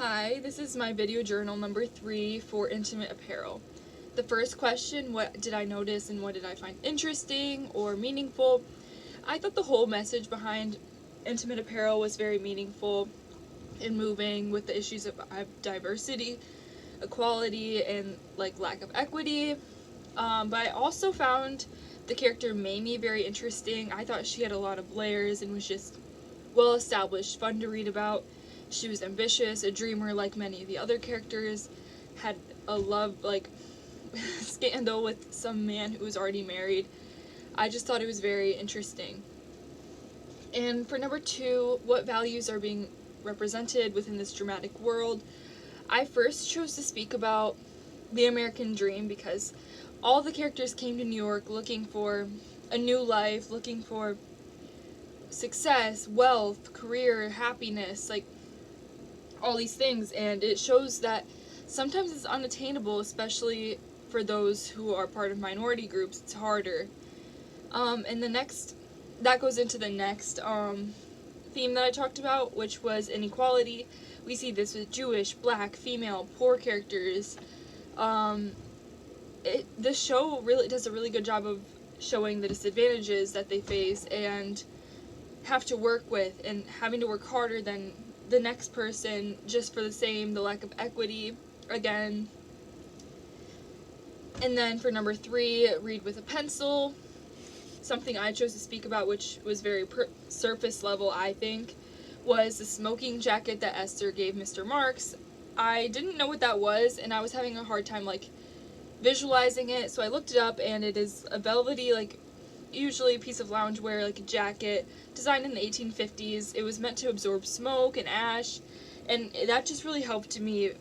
Hi, this is my video journal number 3 for intimate apparel. The first question, what did I notice and what did I find interesting or meaningful? I thought the whole message behind intimate apparel was very meaningful and moving with the issues of diversity, equality, and lack of equity. But I also found the character Mamie very interesting. I thought she had a lot of layers and was just well established, fun to read about. She was ambitious, a dreamer like many of the other characters, had a love scandal with some man who was already married. I just thought it was very interesting. And for number 2, what values are being represented within this dramatic world? I first chose to speak about the American dream because all the characters came to New York looking for a new life, looking for success, wealth, career, happiness, all these things, and it shows that sometimes it's unattainable, especially for those who are part of minority groups. It's harder. And that goes into the next theme that I talked about, which was inequality. We see this with Jewish, black, female, poor characters. This show really does a really good job of showing the disadvantages that they face and have to work with, and having to work harder than the next person just for the lack of equity again. And then for number 3, read with a pencil. Something I chose to speak about, which was very surface level, I think, was the smoking jacket that Esther gave Mr. Marks. I didn't know what that was, and I was having a hard time visualizing it, so I looked it up, and it is a velvety, usually a piece of loungewear, like a jacket, designed in the 1850s. It was meant to absorb smoke and ash, and that just really helped me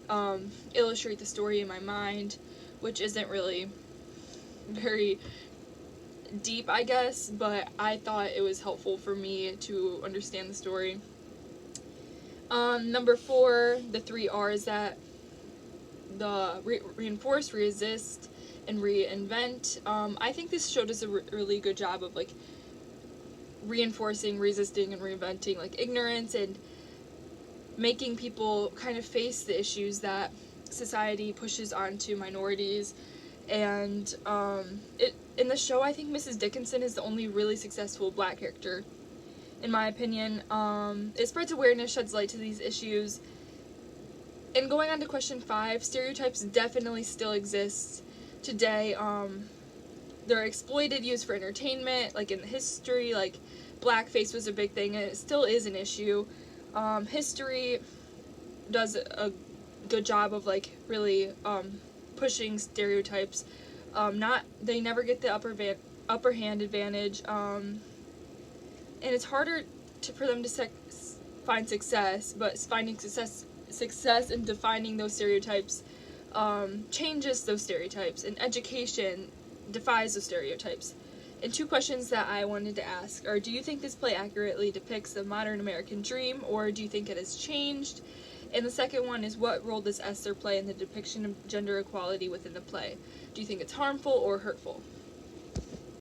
illustrate the story in my mind, which isn't really very deep, I guess, but I thought it was helpful for me to understand the story. Number 4, the 3 R's that the reinforce, resist, and reinvent. I think this show does a really good job of reinforcing, resisting, and reinventing ignorance and making people kind of face the issues that society pushes onto minorities. And in the show, I think Mrs. Dickinson is the only really successful black character, in my opinion. It spreads awareness, sheds light to these issues. And going on to question 5, stereotypes definitely still exist today. They're exploited, used for entertainment, in history, blackface was a big thing, and it still is an issue. History does a good job of really pushing stereotypes. They never get the upper hand advantage, and it's harder for them to find success, but finding success and defining those stereotypes changes those stereotypes, and education defies those stereotypes. And 2 questions that I wanted to ask are, do you think this play accurately depicts the modern American dream, or do you think it has changed? And the second one is, what role does Esther play in the depiction of gender equality within the play? Do you think it's harmful or hurtful?